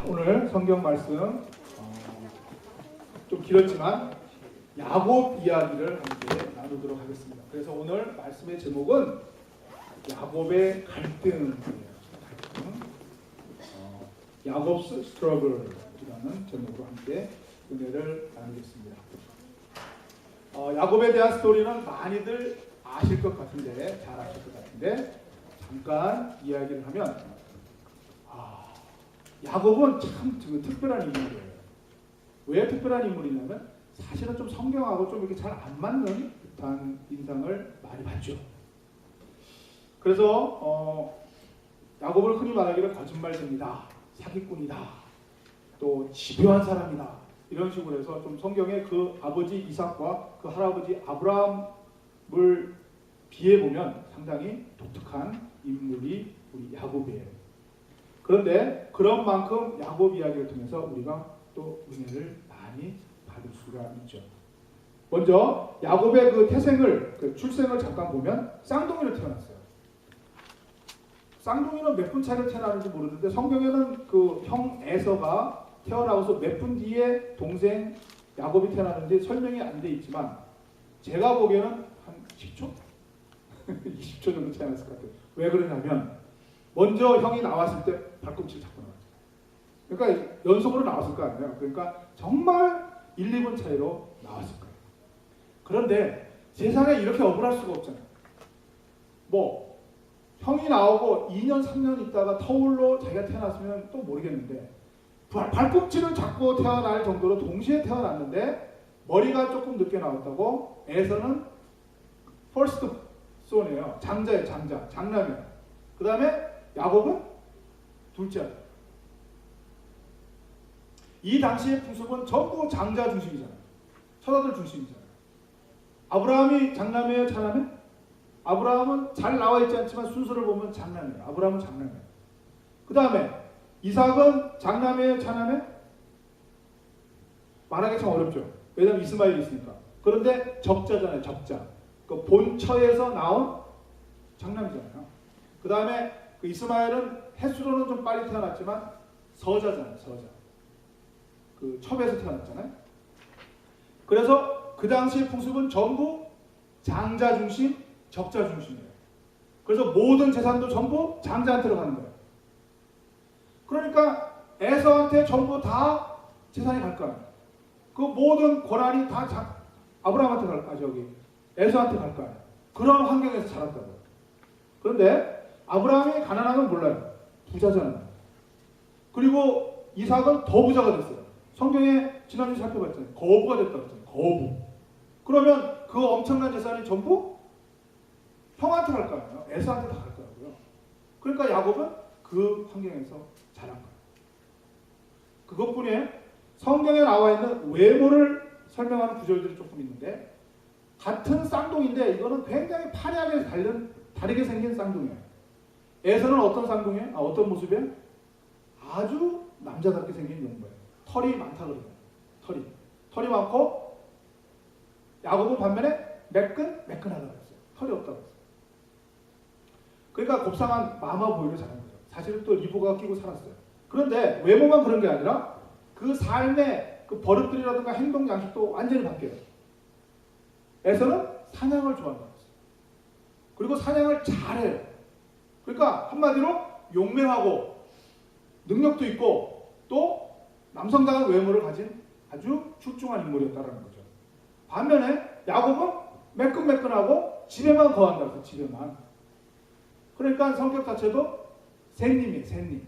오늘 성경 말씀 좀 길었지만 야곱 이야기를 함께 나누도록 하겠습니다. 그래서 오늘 말씀의 제목은 야곱의 갈등이에요. 야곱스 스트러글이라는 제목으로 함께 은혜를 나누겠습니다. 야곱에 대한 스토리는 많이들 아실 것 같은데, 잘 아실 것 같은데 잠깐 이야기를 하면 야곱은 참 특별한 인물이에요. 왜 특별한 인물이냐면 사실은 좀 성경하고 좀 이렇게 잘 안 맞는 듯한 인상을 많이 받죠. 그래서 야곱을 흔히 말하기를 거짓말쟁이다, 사기꾼이다, 또 집요한 사람이다 이런 식으로 해서 좀 성경에 그 아버지 이삭과 그 할아버지 아브라함을 비해 보면 상당히 독특한 인물이 우리 야곱이에요. 그런데 그런 만큼 야곱 이야기를 통해서 우리가 또 은혜를 많이 받을 수가 있죠. 먼저 야곱의 그 태생을, 그 출생을 잠깐 보면 쌍둥이로 태어났어요. 쌍둥이는 몇 분 차이로 태어나는지 모르는데 성경에는 그 형 에서가 태어나고서 몇 분 뒤에 동생 야곱이 태어나는지 설명이 안 돼 있지만 제가 보기에는 한 10초? 20초 정도 차이 났을 것 같아요. 왜 그러냐면 먼저 형이 나왔을 때 발꿈치를 잡고 나왔죠. 그러니까 연속으로 나왔을 거 아니에요. 그러니까 정말 1, 2분 차이로 나왔을 거예요. 그런데 세상에 이렇게 억울할 수가 없잖아요. 뭐 형이 나오고 2년, 3년 있다가 터울로 자기가 태어났으면 또 모르겠는데 발꿈치를 잡고 태어날 정도로 동시에 태어났는데 머리가 조금 늦게 나왔다고 에서는 퍼스트 손이에요. 장자예요. 장남이에요. 그 다음에 야곱은 둘째 아들. 이 당시의 풍습은 전부 장자 중심이잖아요. 첫아들 중심이잖아요. 아브라함이 장남이에요, 차남이에요? 아브라함은 잘 나와 있지 않지만 순서를 보면 장남이에요. 아브라함은 장남이에요. 그 다음에 이삭은 장남이에요, 차남이에요? 말하기 참 어렵죠. 왜냐하면 이스마엘이 있으니까. 그런데 적자잖아요, 적자. 그 본처에서 나온 장남이잖아요. 그 다음에 그 이스마엘은 횟수로는 좀 빨리 태어났지만 서자잖아요. 서자. 그 첩에서 태어났잖아요. 그래서 그 당시의 풍습은 전부 장자 중심, 적자 중심이에요. 그래서 모든 재산도 전부 장자한테로 가는 거예요. 그러니까 에서한테 전부 다 재산이 갈 거예요. 그 모든 권한이 다 아브라함한테 갈 거예요. 저기 에서한테 갈 거예요. 그런 환경에서 자랐다고요. 그런데 아브라함이 가난하면 몰라요. 부자잖아요. 그리고 이삭은 더 부자가 됐어요. 성경에 지난주에 살펴봤잖아요. 거부가 됐다고 했잖아요. 거부. 그러면 그 엄청난 재산이 전부 형한테 갈 거예요. 에서한테 다 갈 거고요. 그러니까 야곱은 그 환경에서 자란 거예요. 그것뿐이에요. 성경에 나와 있는 외모를 설명하는 구절들이 조금 있는데 같은 쌍둥이인데 이거는 굉장히 판이하게 다르게 생긴 쌍둥이에요. 에서는 어떤 쌍둥이에요? 어떤 모습이에요? 아주 남자답게 생긴 용모예요. 털이 많다 그러잖아요. 털이 많고 야곱은 반면에 매끈하다고 했어요. 털이 없다고 했어요. 그러니까 곱상한 마마보이를 잘한 거죠. 사실은 또 리보가 끼고 살았어요. 그런데 외모만 그런 게 아니라 그 삶의 그 버릇들이라든가 행동 양식도 완전히 바뀌어요. 에서는 사냥을 좋아한다고 했어요. 그리고 사냥을 잘해요. 그러니까 한마디로 용맹하고 능력도 있고 또 남성다운 외모를 가진 아주 출중한 인물이었다는 거죠. 반면에 야곱은 매끈매끈하고 집에만 거한다고 해서 집에만. 그러니까 성격 자체도 샌님이에요. 샌님.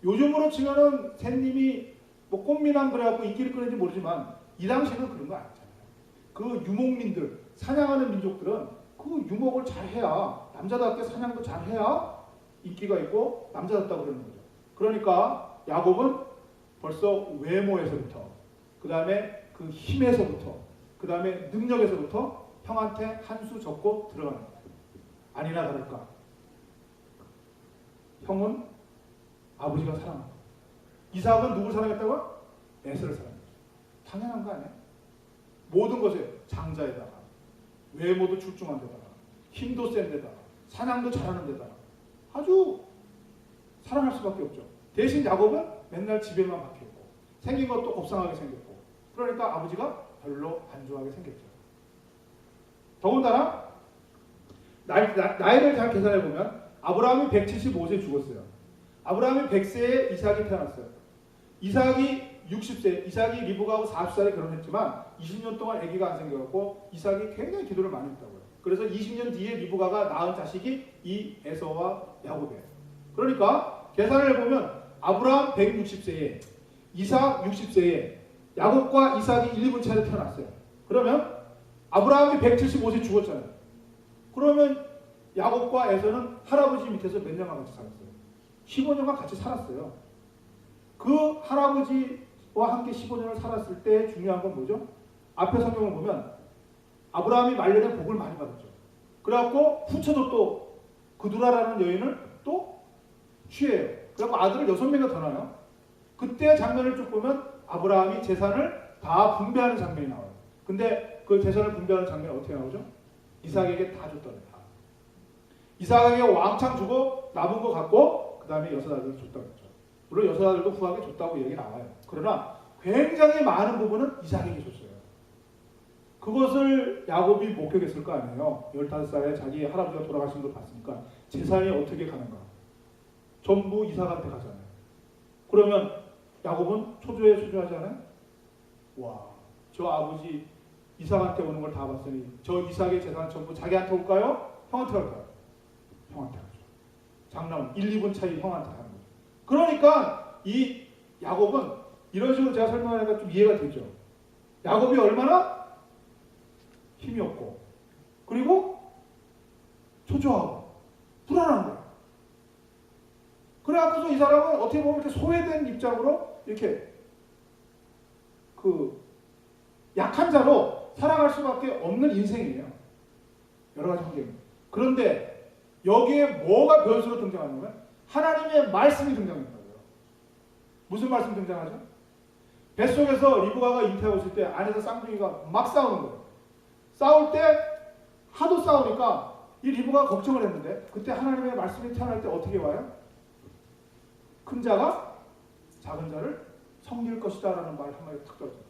요즘으로 치면은 샌님이 뭐 꽃미남 그래갖고 인기를 끌는지 모르지만 이 당시에는 그런 거 아니잖아요. 그 유목민들, 사냥하는 민족들은 그 유목을 잘해야 남자답게 사냥도 잘해야 인기가 있고 남자답다고 그러는 거죠. 그러니까 야곱은 벌써 외모에서부터 그 다음에 그 힘에서부터 그 다음에 능력에서부터 형한테 한 수 접고 들어가는 거예요. 아니나 다를까 형은 아버지가 사랑하고 이삭은 누굴 사랑했다고요? 에서를 사랑했죠. 당연한 거 아니에요? 모든 것에 장자에다가 외모도 출중한 데다가 힘도 센 데다가 사냥도 잘하는 데다가 아주 사랑할 수밖에 없죠. 대신 야곱은 맨날 집에만 박혀있고 생긴 것도 곱상하게 생겼고 그러니까 아버지가 별로 안 좋아하게 생겼죠. 더군다나 나이를 잘 계산해보면 아브라함이 175세에 죽었어요. 아브라함이 100세에 이삭이 태어났어요. 이삭이 60세, 이삭이 리브가하고 40살에 결혼했지만 20년 동안 아기가 안 생겨갖고 이삭이 굉장히 기도를 많이 했다고요. 그래서 20년 뒤에 리브가가 낳은 자식이 이 에서와 야곱이에요. 그러니까 계산을 해보면 아브라함 160세에 이삭 60세에 야곱과 이삭이 1, 2분 차례 태어났어요. 그러면 아브라함이 175세 죽었잖아요. 그러면 야곱과 에서는 할아버지 밑에서 몇 년간 같이 살았어요? 15년간 같이 살았어요. 그 할아버지와 함께 15년을 살았을 때 중요한 건 뭐죠? 앞에 성경을 보면 아브라함이 말년에 복을 많이 받았죠. 그래갖고 후처도 또 그두라라는 여인을 또 취해요. 그래갖고 아들을 6명이나 더 낳아요. 그때 장면을 쭉 보면 아브라함이 재산을 다 분배하는 장면이 나와요. 근데 그 재산을 분배하는 장면이 어떻게 나오죠? 이삭에게 다 줬다는 다. 이삭에게 왕창 주고 남은 거 갖고 그 다음에 6아들을 줬다고 했죠. 물론 6아들도 후하게 줬다고 얘기 나와요. 그러나 굉장히 많은 부분은 이삭에게 줬어요. 그것을 야곱이 목격했을 거 아니에요. 15살에 자기 할아버지가 돌아가신 걸 봤으니까 재산이 어떻게 가는가. 전부 이삭한테 가잖아요. 그러면 야곱은 초조하지 않아요? 와, 저 아버지 이삭한테 오는 걸 다 봤으니 저 이삭의 재산 전부 자기한테 올까요? 형한테 갈까요? 형한테 가죠. 장남 1, 2분 차이 형한테 가는 거죠. 그러니까 이 야곱은 이런 식으로 제가 설명하니까 좀 이해가 되죠. 야곱이 얼마나 힘이 없고 그리고 초조하고 불안한 거예요. 그래갖고서 이 사람은 어떻게 보면 이렇게 소외된 입장으로 이렇게 그 약한 자로 살아갈 수밖에 없는 인생이에요. 여러 가지 환경이. 그런데 여기에 뭐가 변수로 등장하냐면 하나님의 말씀이 등장한다고요. 무슨 말씀 등장하죠? 뱃속에서 리브가가 잉태하고 있을 때 안에서 쌍둥이가 막 싸우는 거예요. 싸울 때 하도 싸우니까 이 리브가가 걱정을 했는데 그때 하나님의 말씀이 태어날 때 어떻게 와요? 큰 자가 작은 자를 섬길 것이다 라는 말 한마디 탁 떨어져요.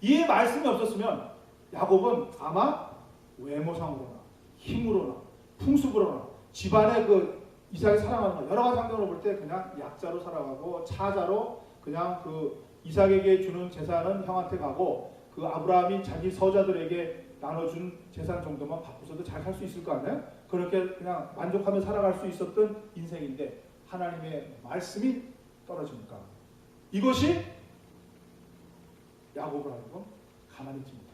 이 말씀이 없었으면 야곱은 아마 외모상으로나 힘으로나 풍습으로나 집안의 그 이삭이 살아가는 거 여러 가지 환경으로 볼 때 그냥 약자로 살아가고 차자로 그냥 그 이삭에게 주는 재산은 형한테 가고 그 아브라함이 자기 서자들에게 나눠준 재산 정도만 바꾸서도 잘 살 수 있을 거 아니에요? 그렇게 그냥 만족하며 살아갈 수 있었던 인생인데 하나님의 말씀이 떨어지니까 이것이 야곱을 하고 가만히 있지 못해요.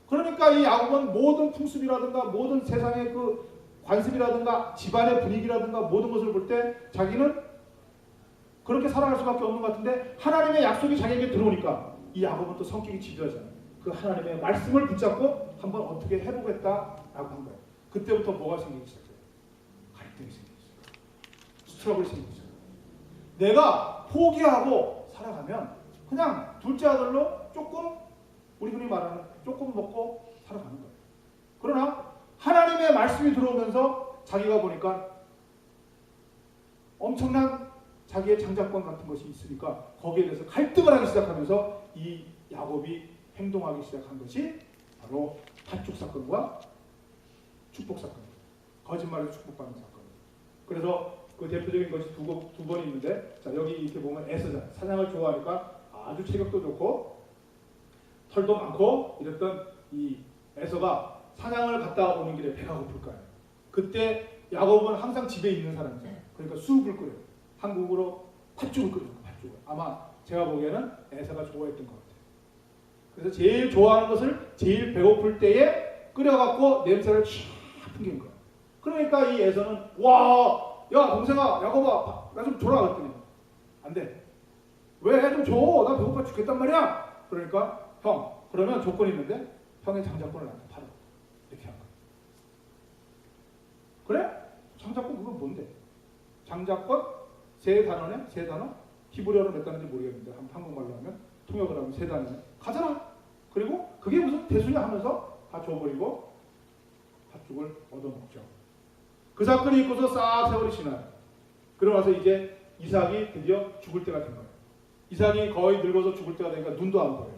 그러니까 이 야곱은 모든 풍습이라든가 모든 세상의 그 관습이라든가 집안의 분위기라든가 모든 것을 볼 때 자기는 그렇게 살아갈 수밖에 없는 것 같은데 하나님의 약속이 자기에게 들어오니까 이 야곱은 또 성격이 집요하잖아요. 그 하나님의 말씀을 붙잡고 한번 어떻게 해보겠다라고 한 거예요. 그때부터 뭐가 생기기 시작해요? 갈등이 생기기 시작해요. 스트러블이 생기기 시작해요. 내가 포기하고 살아가면 그냥 둘째 아들로 조금 우리 흔히 말하는 조금 먹고 살아가는 거예요. 그러나 하나님의 말씀이 들어오면서 자기가 보니까 엄청난 자기의 장자권 같은 것이 있으니까 거기에 대해서 갈등을 하기 시작하면서 이 야곱이 행동하기 시작한 것이 바로 팥죽 사건과 축복 사건입니다. 거짓말에서 축복받는 사건입니다. 그래서 그 대표적인 것이 두 번 있는데 자 여기 이렇게 보면 에서자 사냥을 좋아하니까 아주 체격도 좋고 털도 많고 이랬던 이 에서가 사냥을 갔다 오는 길에 배가 고플 거예요. 그때 야곱은 항상 집에 있는 사람이잖아요. 그러니까 수육을 끓여요. 한국으로 팥죽을 끓여요. 팥죽을. 아마 제가 보기에는 에서가 좋아했던 것 같아요. 그래서 제일 좋아하는 것을 제일 배고플 때에 끓여갖고 냄새를 쫙 풍긴 거예요. 그러니까 이 에서는 와, 야 동생아, 야곱아, 나 좀 줘라 그랬더니 안 돼. 왜 좀 줘? 나 배고파 죽겠단 말이야. 그러니까 형, 그러면 조건이 있는데 형의 장자권을 나한테 팔아. 이렇게 한 거야. 그래? 장자권 그건 뭔데? 장자권 세 단어네? 세 단어? 히브리어로 몇 단어인지 모르겠는데 한국말로 하면 통역을 하면 세 단어네. 가져라. 그리고 그게 무슨 대수냐 하면서 다 줘버리고 팥죽을 얻어먹죠. 그 사건이 있고서 싹 세월이 지나요. 그러고 나서 이제 이삭이 드디어 죽을 때가 된 거예요. 이삭이 거의 늙어서 죽을 때가 되니까 눈도 안 보여요.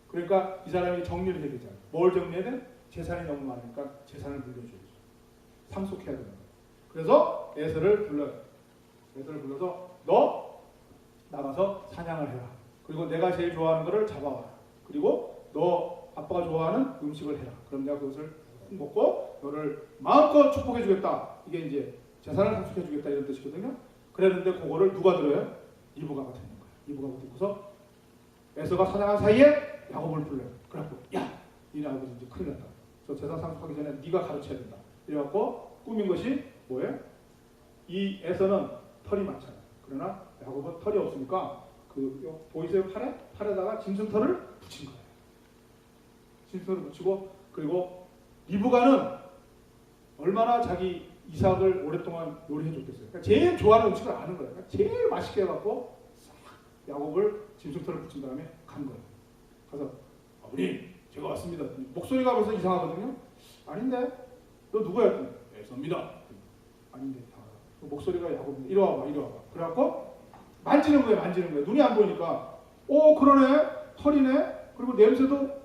그러니까 이 사람이 정리를 해야 되잖아요. 뭘 정리해야 돼? 재산이 너무 많으니까 재산을 물려줘야죠. 상속해야 되는 거예요. 그래서 에서를 불러요. 에서를 불러서 너 나가서 사냥을 해라. 그리고 내가 제일 좋아하는 거를 잡아와라. 그리고 너 아빠가 좋아하는 음식을 해라. 그럼 내가 그것을 먹고 너를 마음껏 축복해 주겠다. 이게 이제 재산을 상속해 주겠다 이런 뜻이거든요. 그랬는데 그거를 누가 들어요? 리브가가 듣는 거예요. 리브가가 듣고서 에서가 사냥한 사이에 야곱을 불러요. 그래갖고 야, 이 아버지 이제 큰일 났다. 저 재산 상속하기 전에 네가 가르쳐야 된다. 이래갖고 꾸민 것이 뭐예요? 이 에서는 털이 많잖아요. 그러나 야곱은 털이 없으니까 그 보이세요? 팔에다가 짐승털을 붙인 거예요. 짐승털을 붙이고 그리고 리브가는 얼마나 자기 이삭을 오랫동안 요리해 줬겠어요. 그러니까 제일 좋아하는 음식을 아는 거예요. 그러니까 제일 맛있게 해갖고 싹 야곱을 짐승털을 붙인 다음에 간 거예요. 가서 아버님 제가 왔습니다. 목소리가 벌써 이상하거든요. 아닌데 너 누구야? 에서입니다. 아닌데 목소리가 야곱인데 이리 와봐 이리 와봐. 그래갖고 만지는 거예요. 만지는 거예요. 눈이 안 보이니까 그러네 털이네 그리고 냄새도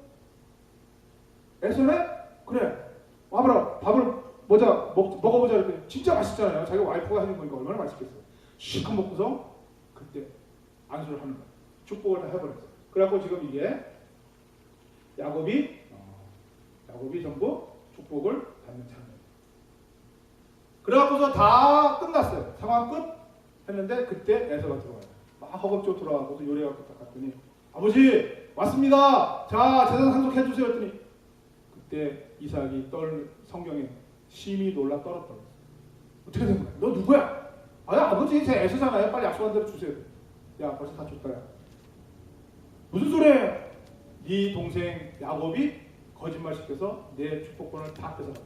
에서네? 그래 와봐라 밥을 먹어보자 이랬더니 진짜 맛있잖아요. 자기 와이프가 해준 거니까 얼마나 맛있겠어요. 실컷 먹고서 그때 안수를 하는 거예요. 축복을 다 해버렸어요. 그래갖고 지금 이게 야곱이 전부 축복을 받는 장면. 그래갖고서 다 끝났어요. 상황 끝 했는데 그때 에서가 들어와요. 막 허겁지겁 들어와서 요리해갖고 딱 갔더니 아버지 왔습니다. 자 재산 상속해 주세요 했더니 그때 이삭이 성경에 심히 놀라 떨었다고 했어요. 어떻게 된 거야? 너 누구야? 아버지 제 에서잖아요. 빨리 약속한 대로 주세요. 야 벌써 다 줬다 야. 무슨 소리야? 네 동생 야곱이 거짓말 시켜서 내 축복권을 다 뺏어갔다.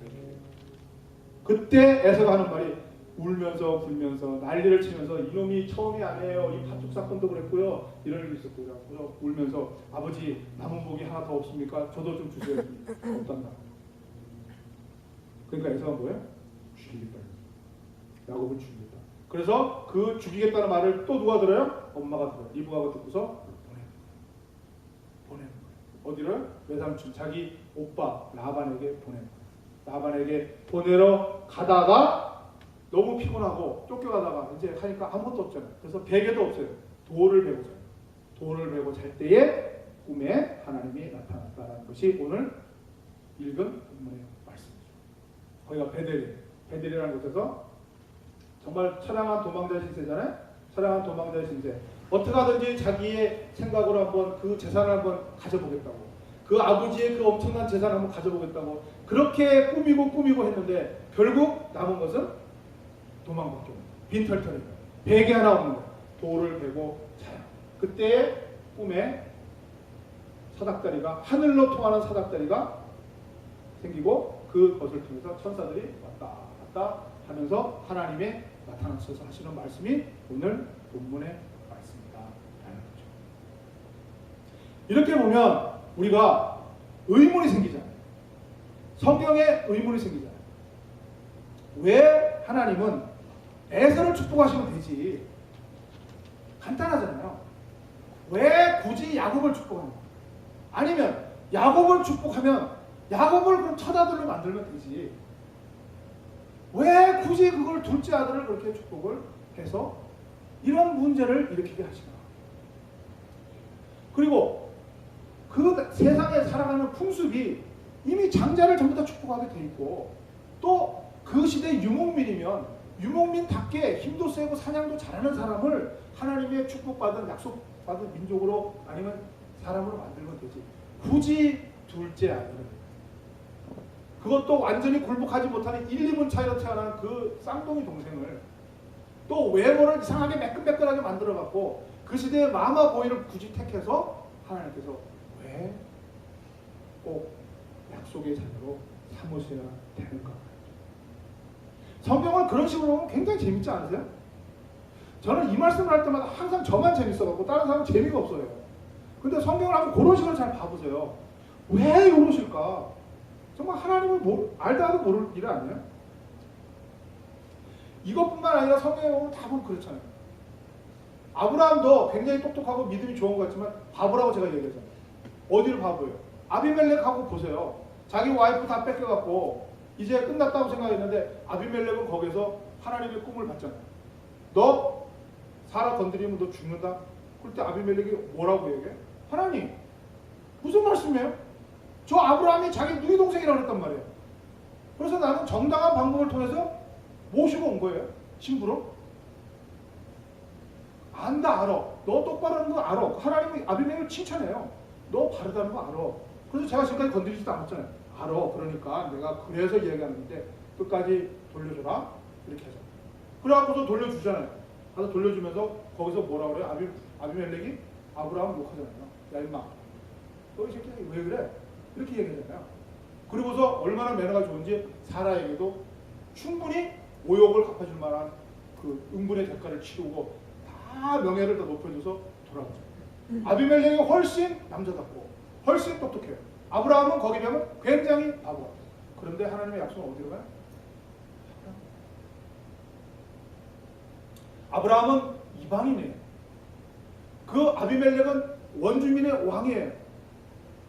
그때 에서가 하는 말이 울면서 불면서 난리를 치면서 이놈이 처음이 아니에요. 이 팥죽 사건도 그랬고요. 이런 일이 있었고 그래서 울면서 아버지 남은 복이 하나 더 없습니까? 저도 좀 주세요. 없단다. 그러니까 에서가 뭐예요? 죽이겠다. 야곱을 죽이겠다. 그래서 그 죽이겠다는 말을 또 누가 들어요? 엄마가 들어요. 리브가가 듣고서 보내는 거예요. 어디를? 외삼촌 자기 오빠 라반에게 보내는 거예요. 라반에게 보내러 가다가 너무 피곤하고 쫓겨가다가 이제 하니까 아무것도 없잖아요. 그래서 베개도 없어요. 돌을 베고 자요. 돌을 베고 잘 때에 꿈에 하나님이 나타났다는 것이 오늘 읽은 본문의 말씀이죠. 거기가 베델이라는 곳에서 정말 처량한 도망자의 신세잖아요. 처량한 도망자의 신세. 어떻게 하든지 자기의 생각으로 한번 그 재산을 한번 가져보겠다고. 그 아버지의 그 엄청난 재산을 한번 가져보겠다고 그렇게 꾸미고 했는데 결국 남은 것은 도망밖에 없는 빈털털이 베개 하나 없는 거예요. 돌을 베고 자요. 그때 꿈에 사닥다리가 하늘로 통하는 사닥다리가 생기고 그것을 통해서 천사들이 왔다 갔다 하면서 하나님의 나타나셔서 하시는 말씀이 오늘 본문의 말씀이다 라는 거죠. 이렇게 보면 우리가 의문이 생기잖아요. 성경에 의문이 생기잖아요. 왜 하나님은 에서를 축복하시면 되지? 간단하잖아요. 왜 굳이 야곱을 축복하는 거야? 아니면 야곱을 축복하면 야곱을 그럼 첫 아들로 만들면 되지. 왜 굳이 그걸 둘째 아들을 그렇게 축복을 해서 이런 문제를 일으키게 하시나? 그리고 그 세상에 살아가는 풍습이 이미 장자를 전부 다 축복하게 돼 있고 또 그 시대 유목민이면 유목민답게 힘도 세고 사냥도 잘하는 사람을 하나님의 축복받은 약속받은 민족으로 아니면 사람으로 만들면 되지. 굳이 둘째 아들을 그것도 완전히 굴복하지 못하는 1, 2분 차이로 태어난 그 쌍둥이 동생을 또 외모를 이상하게 매끈매끈하게 만들어갖고 그 시대의 마마보이를 굳이 택해서 하나님께서 왜 꼭 약속의 자녀로 삼으셔야 되는가? 성경을 그런 식으로 보면 굉장히 재밌지 않으세요? 저는 이 말씀을 할 때마다 항상 저만 재밌어갖고 다른 사람은 재미가 없어요. 근데 성경을 한번 그런 식으로 잘 봐보세요. 왜 이러실까? 정말 하나님을 알다가도 모를 일 아니에요? 이것뿐만 아니라 성경에 보면 다 보면 그렇잖아요. 아브라함도 굉장히 똑똑하고 믿음이 좋은 것 같지만 바보라고 제가 얘기하잖아요. 어디를 바보예요? 아비멜렉하고 보세요. 자기 와이프 다 뺏겨갖고 이제 끝났다고 생각했는데 아비멜렉은 거기서 하나님의 꿈을 봤잖아요. 너 사라 건드리면 너 죽는다? 그때 아비멜렉이 뭐라고 얘기해? 하나님 무슨 말씀이에요? 저 아브라함이 자기 누이 동생이라고 했단 말이에요. 그래서 나는 정당한 방법을 통해서 모시고 온 거예요. 신부로. 안다 알아. 너 똑바로 하는 거 알아. 하나님이 아비멜렉을 칭찬해요. 너 바르다는 거 알아. 그래서 제가 지금까지 건드리지도 않았잖아요. 알아. 그러니까 내가 그래서 얘기하는데 끝까지 돌려줘라. 이렇게 해서. 그래갖고서 돌려주잖아요. 가서 돌려주면서 거기서 뭐라 그래요? 아비멜렉이 아브라함 욕하잖아요. 야 임마. 너 이 새끼 왜 그래? 이렇게 얘기하잖아요. 그리고서 얼마나 매너가 좋은지 사라에게도 충분히 모욕을 갚아줄 만한 그 응분의 대가를 치르고 다 명예를 더 높여줘서 돌아오죠. 아비멜렉이 훨씬 남자답고 훨씬 똑똑해요. 아브라함은 거기 가면 굉장히 바보 같아요. 그런데 하나님의 약속은 어디로 가요? 아브라함은 이방인이에요. 그 아비멜렉은 원주민의 왕이에요.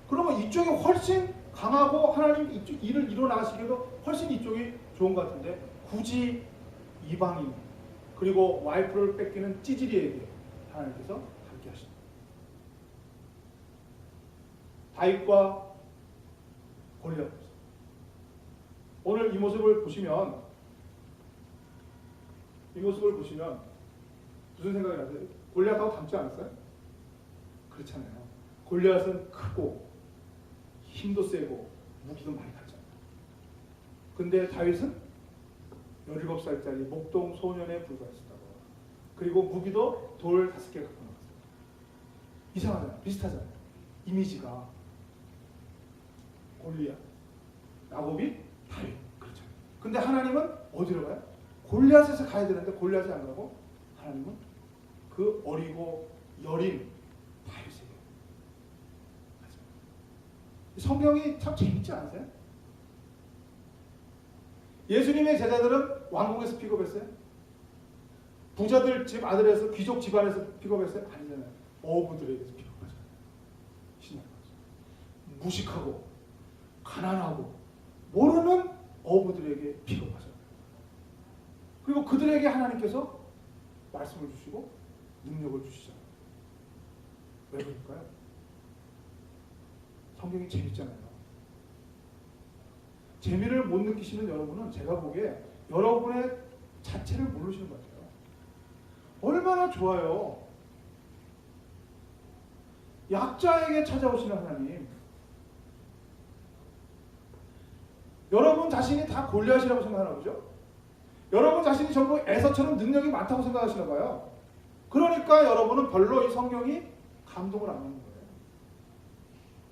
그러면 이쪽이 훨씬 강하고 하나님 이쪽 일을 이뤄나가시기에도 훨씬 이쪽이 좋은 것 같은데 굳이 이방인 그리고 와이프를 뺏기는 찌질이에게 하나님께서 함께 하십니다. 다윗과 골리앗. 오늘 이 모습을 보시면 무슨 생각이 나세요? 골리앗하고 닮지 않았어요? 그렇잖아요. 골리앗은 크고 힘도 세고 무기도 많이 갔잖아요. 근데 다윗은 17살짜리 목동 소년에 불과했었다고. 그리고 무기도 돌 5개 갖고 나왔어요. 이상하잖아요. 비슷하잖아요. 이미지가 골리앗, 야곱이 다윗. 그렇죠. 근데 하나님은 어디로 가요? 골리앗에서 가야 되는데 골리앗이 안 가고 하나님은 그 어리고 여린 다윗에게 가죠. 성경이 참 재밌지 않으세요? 예수님의 제자들은 왕궁에서 픽업했어요? 부자들 집 아들에서 귀족 집안에서 픽업했어요? 아니잖아요. 어부들에게서 픽업하죠. 신약하죠. 무식하고 가난하고 모르는 어부들에게 픽업하죠. 그리고 그들에게 하나님께서 말씀을 주시고 능력을 주시잖아요. 왜 그럴까요? 성경이 재밌잖아요. 재미를 못 느끼시는 여러분은 제가 보기에 여러분의 자체를 모르시는 것 같아요. 얼마나 좋아요. 약자에게 찾아오시는 하나님. 여러분 자신이 다 골리앗이라고 생각하나 보죠? 여러분 자신이 전부 에서처럼 능력이 많다고 생각하시나 봐요. 그러니까 여러분은 별로 이 성경이 감동을 안 하는 거예요.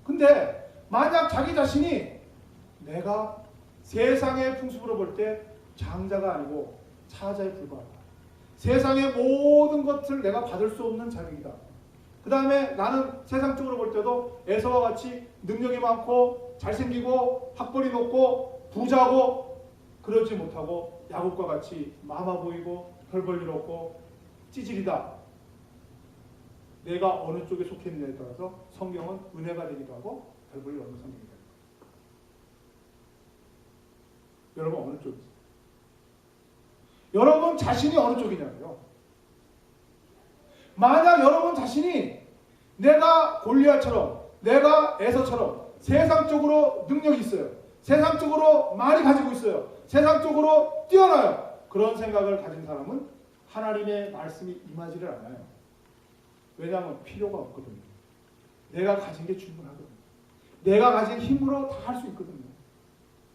근데 만약 자기 자신이 내가 세상의 풍습으로 볼 때 장자가 아니고 차자에 불과하다. 세상의 모든 것을 내가 받을 수 없는 자격이다. 그 다음에 나는 세상적으로 볼 때도 에서와 같이 능력이 많고 잘생기고 학벌이 높고 부자고 그러지 못하고 야곱과 같이 마마 보이고 별 볼 일 없고 찌질이다. 내가 어느 쪽에 속해 있느냐에 따라서 성경은 은혜가 되기도 하고 별 볼 일 없는 성경이다. 여러분 어느 쪽이세요? 여러분 자신이 어느 쪽이냐고요? 만약 여러분 자신이 내가 골리앗처럼 내가 에서처럼 세상적으로 능력이 있어요. 세상적으로 많이 가지고 있어요. 세상적으로 뛰어나요. 그런 생각을 가진 사람은 하나님의 말씀이 임하지를 않아요. 왜냐하면 필요가 없거든요. 내가 가진 게 충분하거든요. 내가 가진 힘으로 다 할 수 있거든요.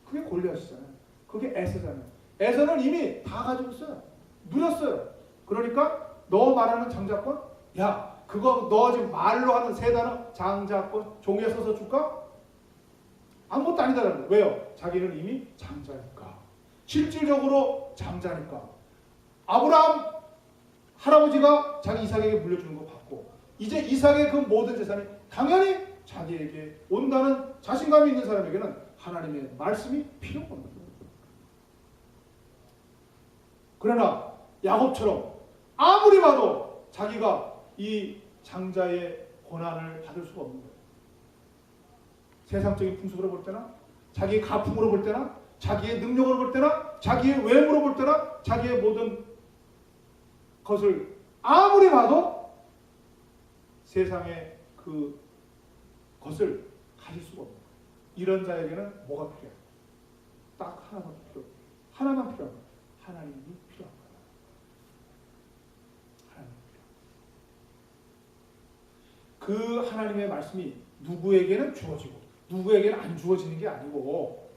그게 골리앗이잖아요. 그게 에서잖아요. 에서는 이미 다 가지고 있어요. 누렸어요. 그러니까 너 말하는 장자권? 야 그거 너 지금 말로 하는 세 단어 장자권 종이에 써서 줄까? 아무것도 아니다라는 거예요. 왜요? 자기는 이미 장자니까. 실질적으로 장자니까. 아브라함 할아버지가 자기 이삭에게 물려주는 거 받고 이제 이삭의 그 모든 재산이 당연히 자기에게 온다는 자신감이 있는 사람에게는 하나님의 말씀이 필요가 없는 거예요. 그러나 야곱처럼 아무리 봐도 자기가 이 장자의 고난을 받을 수가 없는 거예요. 세상적인 풍습으로 볼 때나 자기의 가풍으로 볼 때나 자기의 능력으로 볼 때나 자기의 외모로 볼 때나 자기의 모든 것을 아무리 봐도 세상의 그 것을 가질 수가 없는 거예요. 이런 자에게는 뭐가 필요해요? 딱 하나만 필요해요. 하나만 필요한 거예요. 하나님이 필요한 거예요. 그 하나님의 말씀이 누구에게는 주어지고 누구에게는 안 주어지는 게 아니고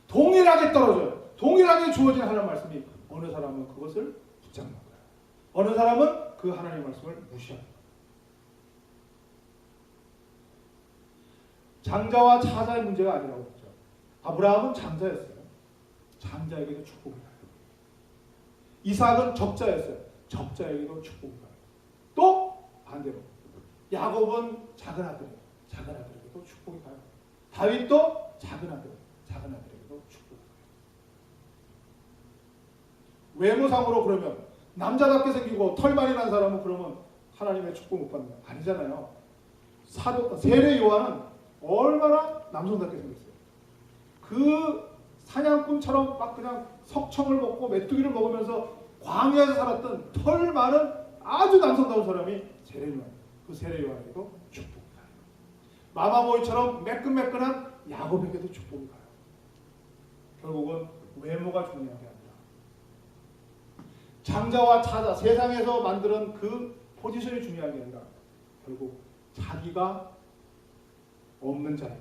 동일하게 떨어져요. 동일하게 주어진 하나님 말씀이 어느 사람은 그것을 붙잡는 거예요. 어느 사람은 그 하나님의 말씀을 무시하는 거예요. 장자와 차자의 문제가 아니라고 했죠. 아브라함은 장자였어요. 장자에게도 축복이 가요. 이삭은 적자였어요. 적자에게도 축복이 가요. 또 반대로 야곱은 작은 아들이에요. 작은 아들에게도 축복이 가요. 다윗도 작은 아들에게도 축복이 가요. 외모상으로 그러면 남자답게 생기고 털 많이 난 사람은 그러면 하나님의 축복 못 받는 거 아니잖아요. 세례 요한은 얼마나 남성답게 생겼어요. 그 사냥꾼처럼 막 그냥 석청을 먹고 메뚜기를 먹으면서 광야에서 살았던 털 많은 아주 남성다운 사람이 세례 요한. 그 세례 요한에게도 축복이 가요. 마마보이처럼 매끈매끈한 야곱에게도 축복이 가요. 결국은 외모가 중요한 게 아니라 장자와 차자, 세상에서 만드는 그 포지션이 중요한 게 아니라 결국 자기가 없는 자예요.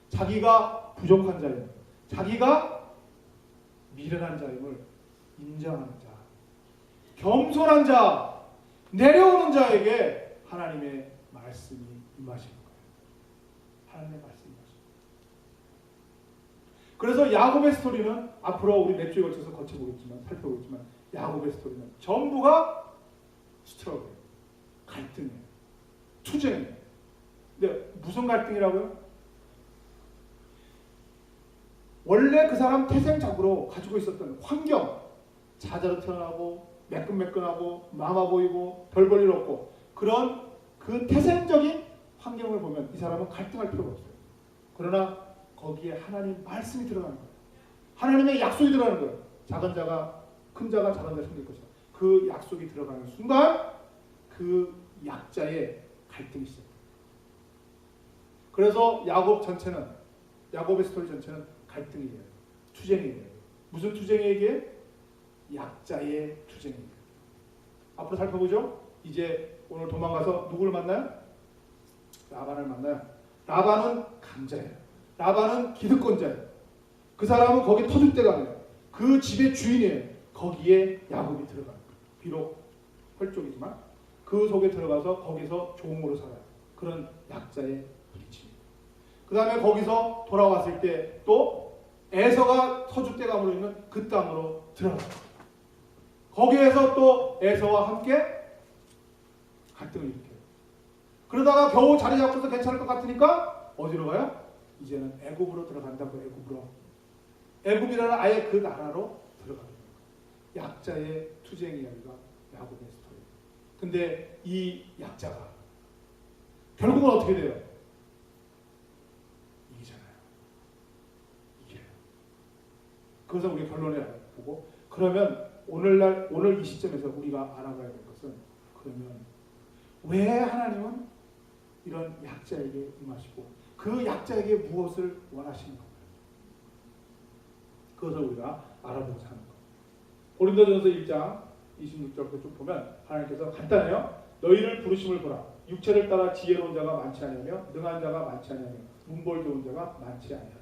자기가 부족한 자예요. 자기가 미련한 자임을 인정하는 자, 겸손한 자, 내려오는 자에게 하나님의 말씀이 임하시는 거예요. 하나님의 말씀이 임하시는 거예요. 그래서 야곱의 스토리는 앞으로 우리 몇 주에 걸쳐서 살펴보겠지만 야곱의 스토리는 전부가 스트러글, 갈등이에요. 투쟁이에요. 근데 무슨 갈등이라고요? 원래 그 사람 태생적으로 가지고 있었던 환경, 자자로 태어나고 매끈매끈하고 마마 보이고 별 볼 일 없고 그런 그 태생적인 환경을 보면 이 사람은 갈등할 필요가 없어요. 그러나 거기에 하나님 말씀이 들어가는 거예요. 하나님의 약속이 들어가는 거예요. 작은 자가 큰 자가 작은 자가 생길 것이다. 그 약속이 들어가는 순간 그 약자의 갈등이 시작돼요. 그래서 야곱의 스토리 전체는 갈등이에요. 투쟁이에요. 무슨 투쟁이에요? 약자의 투쟁이에요. 앞으로 살펴보죠. 이제 오늘 도망가서 누구를 만나요? 라반을 만나요. 라반은 강자예요. 라반은 기득권자예요. 그 사람은 거기 터줏대감이에요. 그 집의 주인이에요. 거기에 야곱이 들어가요. 비록 혈족이지만 그 속에 들어가서 거기서 종으로 살아요. 그런 약자의 부딪힘. 그 다음에 거기서 돌아왔을 때 또 에서가 터줏대감으로 있는 그 땅으로 들어가요. 거기에서 또 에서와 함께 갈등을 일으켜요. 그러다가 겨우 자리 잡고서 괜찮을 것 같으니까 어디로 가요? 이제는 애굽으로 들어간다고. 애굽이라는 아예 그 나라로 들어가는 거예요. 약자의 투쟁 이야기가 야곱의 스토리. 근데 이 약자가 결국은 어떻게 돼요? 이기잖아요. 이겨요. 그것을 우리 결론에 보고 그러면 오늘 이 시점에서 우리가 알아가야 될 것은 그러면 왜 하나님은 이런 약자에게 임하시고 그 약자에게 무엇을 원하시는 건가요? 그것을 우리가 알아보고자 하는 거예요. 고린도전서 1장 26절부터 쭉 보면 하나님께서 간단해요. 너희를 부르심을 보라. 육체를 따라 지혜로운 자가 많지 아니하며 능한 자가 많지 아니하며 문벌 좋은 자가 많지 아니하다.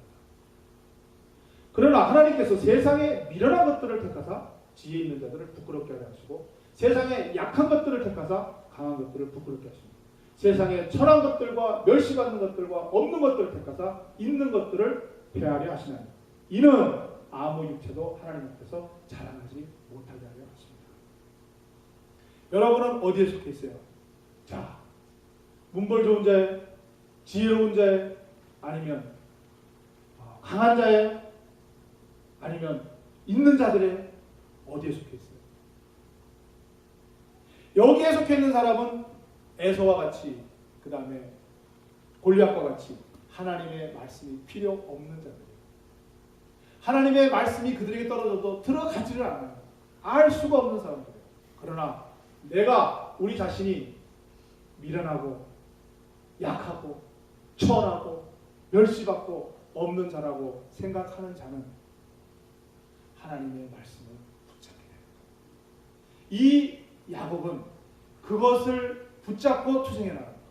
그러나 하나님께서 세상에 미련한 것들을 택하사 지혜 있는 자들을 부끄럽게 하려 하시고 세상에 약한 것들을 택하사 강한 것들을 부끄럽게 하십니다. 세상에 천한 것들과 멸시받는 것들과 없는 것들을 택하사 있는 것들을 폐하려 하시나니 이는 아무 육체도 하나님 앞에서 자랑하지 못하게 하려 하십니다. 여러분은 어디에 속해 있어요? 자, 문벌 좋은 자에, 지혜로운 자에, 아니면 강한 자에, 아니면 있는 자들에 어디에 속해 있어요? 여기에 속해 있는 사람은 에서와 같이, 그 다음에 골리앗과 같이 하나님의 말씀이 필요 없는 자들이에요. 하나님의 말씀이 그들에게 떨어져도 들어가지를 않아요. 알 수가 없는 사람들이에요. 그러나 내가 우리 자신이 미련하고 약하고 천하고 멸시받고 없는 자라고 생각하는 자는 하나님의 말씀을 붙잡게 됩니다. 이 야곱은 그것을 붙잡고 투쟁해 나갑니다.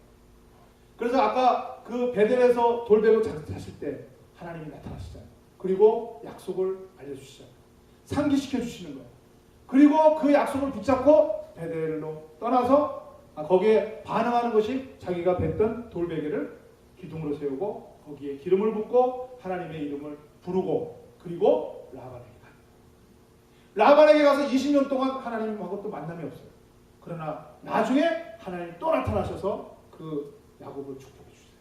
그래서 아까 그 베델에서 돌베고 잤을 때 하나님이 나타나시잖아요. 그리고 약속을 알려주시잖아요. 상기시켜 주시는 거예요. 그리고 그 약속을 붙잡고 베델로 떠나서 거기에 반응하는 것이 자기가 뱉던 돌베개를 기둥으로 세우고 거기에 기름을 붓고 하나님의 이름을 부르고 그리고 라반에게 갑니다. 라반에게 가서 20년 동안 하나님하고 또 만남이 없어요. 그러나 나중에 하나님이 또 나타나셔서 그 야곱을 축복해 주세요.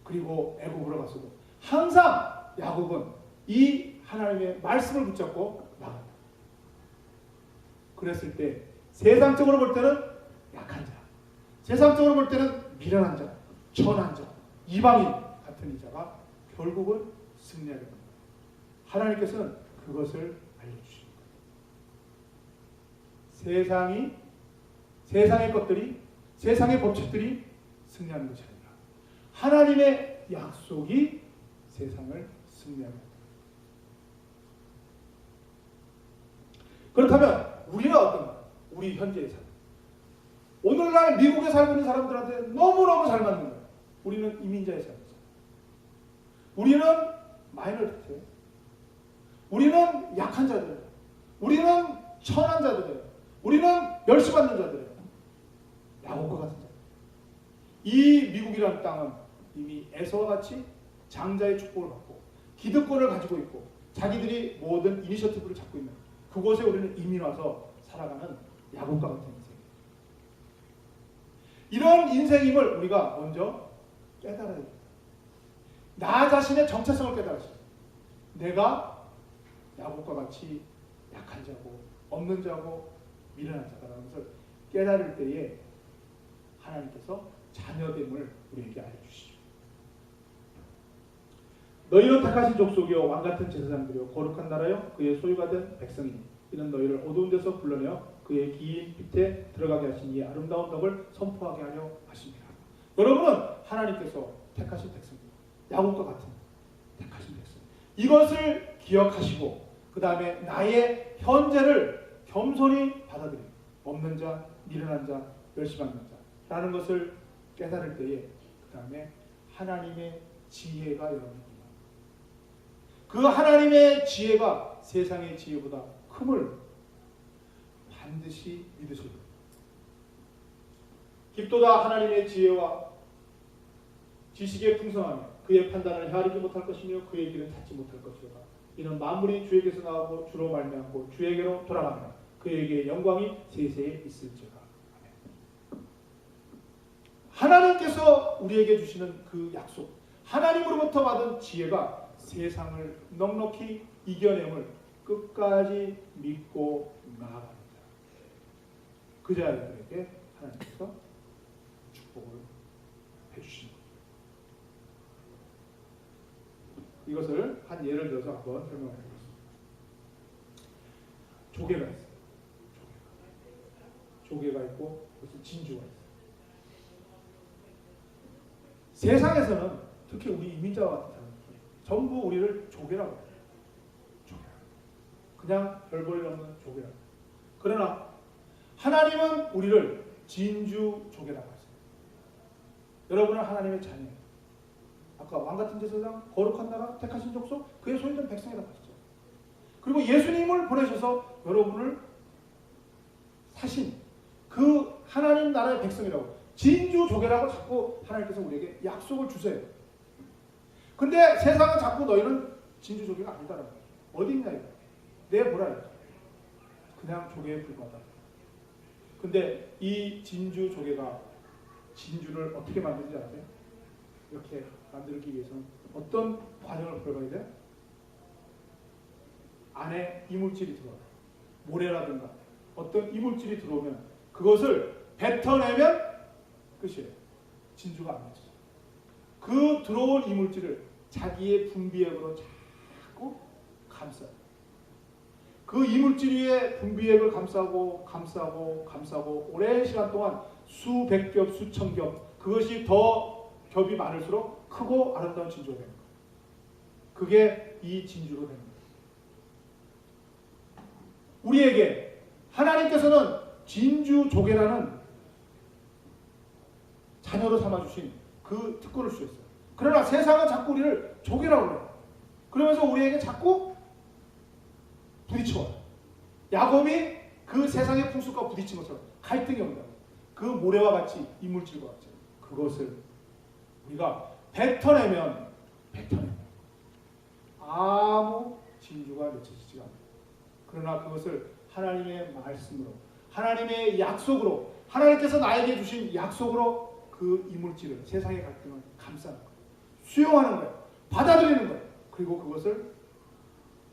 그리고 애굽으로 가서도 항상 야곱은 이 하나님의 말씀을 붙잡고 나갑니다. 그랬을 때 세상적으로 볼 때는 약한 자, 세상적으로 볼 때는 미련한 자, 천한 자, 이방인 같은 이 자가 결국은 승리하게 됩니다. 하나님께서는 그것을 알려주십니다. 세상의 것들이, 세상의 법칙들이 승리하는 것이 아니라 하나님의 약속이 세상을 승리하게 됩니다. 그렇다면 우리는 어떤가? 우리 현재의 삶. 오늘날 미국에 살고 있는 사람들한테 너무너무 잘 맞는 거예요. 우리는 이민자의 삶이죠. 우리는 마이너리티예요. 우리는 약한 자들이에요. 우리는 천한 자들이에요. 우리는 멸시받는 자들이에요. 야곱과 같은 자들. 이 미국이라는 땅은 이미 에서와 같이 장자의 축복을 받고 기득권을 가지고 있고 자기들이 모든 이니셔티브를 잡고 있는 그곳에 우리는 이민 와서 살아가는 야곱과 같은 인생. 이런 인생임을 우리가 먼저 깨달아야 됩니다. 나 자신의 정체성을 깨달으시죠. 내가 야곱과 같이 약한 자고 없는 자고 미련한 자다라는 것을 깨달을 때에 하나님께서 자녀됨을 우리에게 알려주시죠. 너희는 택하신 족속이요 왕같은 제사장들이요 거룩한 나라요 그의 소유가 된 백성이니 이는 너희를 어두운 데서 불러내어 그의 긴 빛에 들어가게 하신 이 아름다운 덕을 선포하게 하려 하십니다. 여러분은 하나님께서 택하신 백성입니다. 야곱과 같은 택하신 백성. 이것을 기억하시고 그 다음에 나의 현재를 겸손히 받아들이고 없는 자, 미련한 자, 멸시받는 자라는 것을 깨달을 때에 그 다음에 하나님의 지혜가 여러분입니다. 그 하나님의 지혜가 세상의 지혜보다 큼을 반드시 믿으셔야 됩니다. 깊도다 하나님의 지혜와 지식의 풍성함이 그의 판단을 헤아리지 못할 것이며 그의 길은 닫지 못할 것이로다. 이는 만물이 주에게서 나오고 주로 말미암고 주에게로 돌아가며 그에게 영광이 세세에 있을지어다. 하나님께서 우리에게 주시는 그 약속, 하나님으로부터 받은 지혜가 세상을 넉넉히 이겨냄을 끝까지 믿고 나아갑니다. 그 자들에게 하나님께서 축복을 해주십니다. 이것을 한 예를 들어서 한번 설명해 보겠습니다. 조개가 있어요. 조개가 있고 무슨 진주가 있어요. 세상에서는 특히 우리 이민자와 같은 사람들 전부 우리를 조개라고 해요. 조개. 그냥 별 볼일 없는 조개라고 해요. 그러나 하나님은 우리를 진주 조개라고 했어요. 여러분은 하나님의 자녀예요. 아까 왕같은 제사장, 거룩한 나라, 택하신 족속, 그의 소유된 백성이라고 하셨죠. 그리고 예수님을 보내셔서 여러분을 사신 그 하나님 나라의 백성이라고 진주 조개라고 자꾸 하나님께서 우리에게 약속을 주세요. 근데 세상은 자꾸 너희는 진주 조개가 아니다라고 해요. 어디 있냐 이거. 내보라. 그냥 조개에 불과하다. 근데 이 진주 조개가 진주를 어떻게 만드는지 아세요? 이렇게 만들기 위해서는 어떤 과정을 거쳐야 돼요? 안에 이물질이 들어와요. 모래라든가 어떤 이물질이 들어오면 그것을 뱉어내면 끝이에요. 진주가 안 맺혀요. 그 들어온 이물질을 자기의 분비액으로 자꾸 감싸요. 그 이물질 위에 분비액을 감싸고 오랜 시간 동안 수백 겹, 수천 겹, 그것이 더 겹이 많을수록 크고 아름다운 진주가 됩니다. 그게 이 진주로 됩니다. 우리에게 하나님께서는 진주조개라는 자녀로 삼아주신 그 특권을 주셨어요. 그러나 세상은 자꾸 우리를 조개라고 그래요. 그러면서 우리에게 자꾸 부딪혀와요. 야곱이 그 세상의 풍습과 부딪힌 것처럼 갈등이 온다. 그 모래와 같이 이물질과 같이 그것을 우리가 뱉어내면 아무 진주가 맺혀지지가 않아요. 그러나 그것을 하나님의 말씀으로, 하나님의 약속으로, 하나님께서 나에게 주신 약속으로 그 이물질을, 세상의 갈등을 감싸는 거예요. 수용하는 거예요. 받아들이는 거예요. 그리고 그것을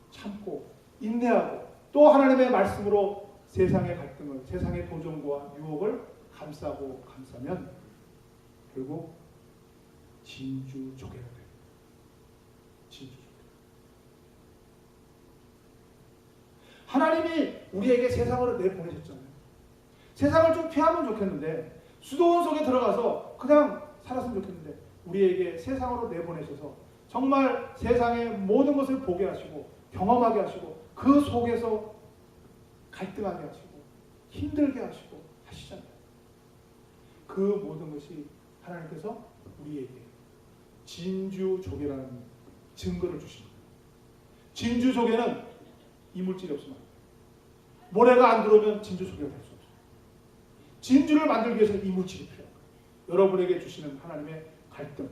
참고 인내하고 또 하나님의 말씀으로 세상의 갈등을, 세상의 도전과 유혹을 감싸면 결국 진주조개가 돼요. 진주조개. 하나님이 우리에게 세상으로 내보내셨잖아요. 세상을 좀 피하면 좋겠는데, 수도원 속에 들어가서 그냥 살았으면 좋겠는데, 우리에게 세상으로 내보내셔서 정말 세상의 모든 것을 보게 하시고 경험하게 하시고 그 속에서 갈등하게 하시고 힘들게 하시고 하시잖아요. 그 모든 것이 하나님께서 우리에게 진주조개라는 증거를 주십니다. 진주조개는 이물질이 없으면 모래가 안 들어오면 진주조개가 될 수 없어요. 진주를 만들기 위해서는 이물질이 필요합니다. 여러분에게 주시는 하나님의 갈등,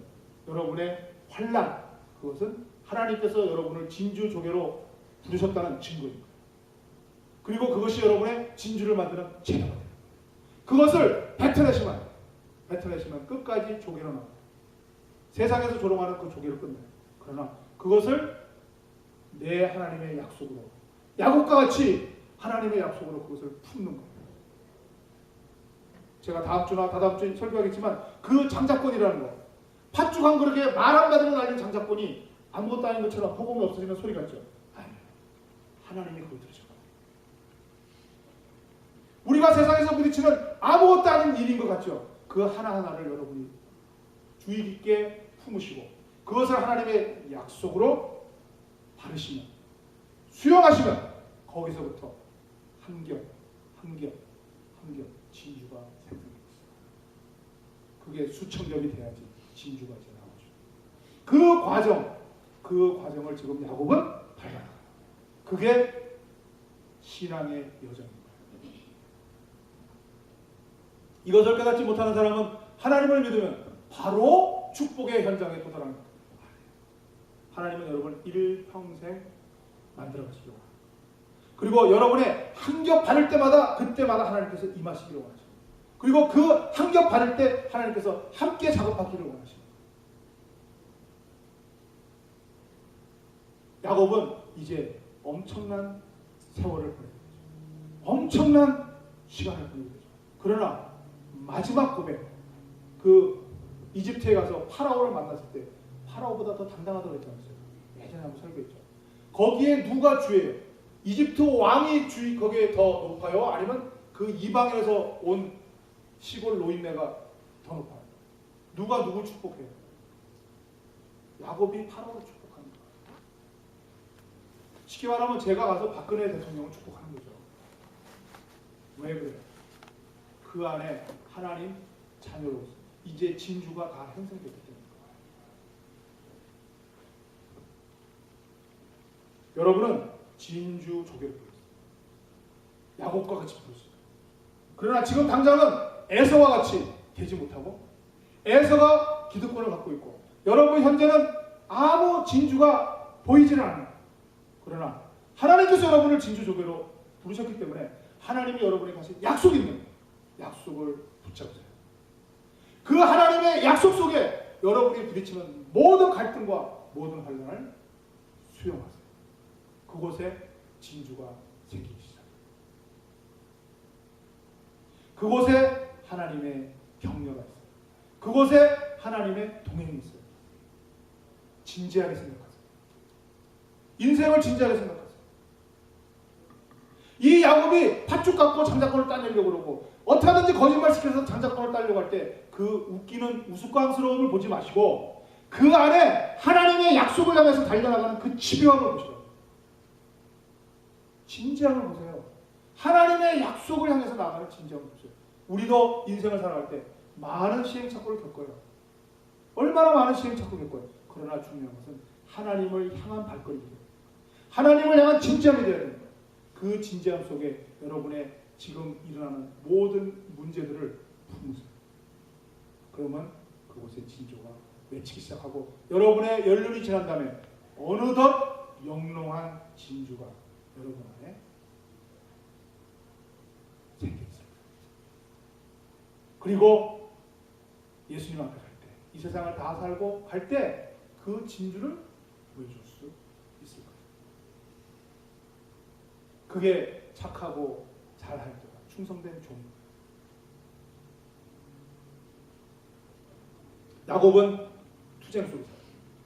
여러분의 환난, 그것은 하나님께서 여러분을 진주조개로 부르셨다는 증거입니다. 그리고 그것이 여러분의 진주를 만드는 재료가 됩니다. 그것을 뱉어내시면 끝까지 조개로 나옵니다. 세상에서 조롱하는 그 조개로 끝나요. 그러나 그것을 내 하나님의 약속으로, 야곱과 같이 하나님의 약속으로 그것을 품는 겁니다. 제가 다음 주나 다다음 주에 설교하겠지만 그 장자권이라는 거, 팥죽 한 그릇에 말 한마디로 날린 장자권이 아무것도 아닌 것처럼 허공이 없어지면 소리가 있죠. 아니에요. 하나님이 그걸 들으셨거든요. 우리가 세상에서 부딪히는 아무것도 아닌 일인 것 같죠. 그 하나하나를 여러분이 주의 깊게 품으시고 그것을 하나님의 약속으로 바르시면, 수용하시면 거기서부터 한 겹 진주가 생성되고 있어요. 그게 수천 겹이 돼야지 진주가 이제 나오죠. 그 과정을 지금 야곱은 밟아요. 그게 신앙의 여정입니다. 이것을 깨닫지 못하는 사람은 하나님을 믿으면 바로 축복의 현장에 도달합니다. 하나님은 여러분을 일평생 만들어 가시려고 합니다. 그리고 여러분의 한 겹 바를 때마다 그때마다 하나님께서 임하시기를 원하십니다. 그리고 그 한 겹 바를 때 하나님께서 함께 작업하기를 원하십니다. 야곱은 이제 엄청난 세월을 보내게 되죠. 엄청난 시간을 보내게 되죠. 그러나 마지막 고백, 그 이집트에 가서 파라오를 만났을 때 파라오보다 더 당당하다고 했잖아요. 예전에 한번 설교했죠. 거기에 누가 주예요? 이집트 왕이 주의 거기에 더 높아요? 아니면 그 이방에서 온 시골 노인네가 더 높아요? 누가 누굴 축복해요? 야곱이 파라오를 축복합니다. 쉽게 말하면 제가 가서 박근혜 대통령을 축복하는 거죠. 왜 그래요? 그 안에 하나님 자녀로서 이제 진주가 다 형성됐기 때문입니다. 여러분은 진주 조개를 부르셨어요. 야곱과 같이 부르셨어요. 그러나 지금 당장은 에서와 같이 되지 못하고 에서가 기득권을 갖고 있고 여러분 현재는 아무 진주가 보이지는 않아요. 그러나 하나님께서 여러분을 진주 조개로 부르셨기 때문에 하나님이 여러분에게 하신 약속이 있는 약속을 붙잡으세요. 그 하나님의 약속 속에 여러분이 부딪히는 모든 갈등과 모든 환난을 수용하세요. 그곳에 진주가 생기기 시작합니다. 그곳에 하나님의 격려가 있어요. 그곳에 하나님의 동행이 있어요. 진지하게 생각하세요. 인생을 진지하게 생각하세요. 이 야곱이 팥죽 갖고 장자권을 따내려고 그러고 어떻게 하든지 거짓말 시켜서 장자권을 따려고 할 때 그 웃기는 우스꽝스러움을 보지 마시고 그 안에 하나님의 약속을 향해서 달려나가는 그 집요함을 보시라고요. 진지함을 보세요. 하나님의 약속을 향해서 나아가는 진지함을 보세요. 우리도 인생을 살아갈 때 많은 시행착오를 겪어요. 얼마나 많은 시행착오를 겪어요. 그러나 중요한 것은 하나님을 향한 발걸음이에요. 하나님을 향한 진지함이 되어야 됩니다. 그 진지함 속에 여러분의 지금 일어나는 모든 문제들을 품으세요. 그러면 그곳에 진조가 맺히기 시작하고 여러분의 연륜이 지난 다음에 어느덧 영롱한 진주가 여러분 안에 생겨 있습니다. 그리고 예수님 앞에 갈 때, 이 세상을 다 살고 갈 때 그 진주를 보여줄 수 있을 거예요. 그게 착하고 잘할 때가 충성된 종. 야곱은 투쟁 속에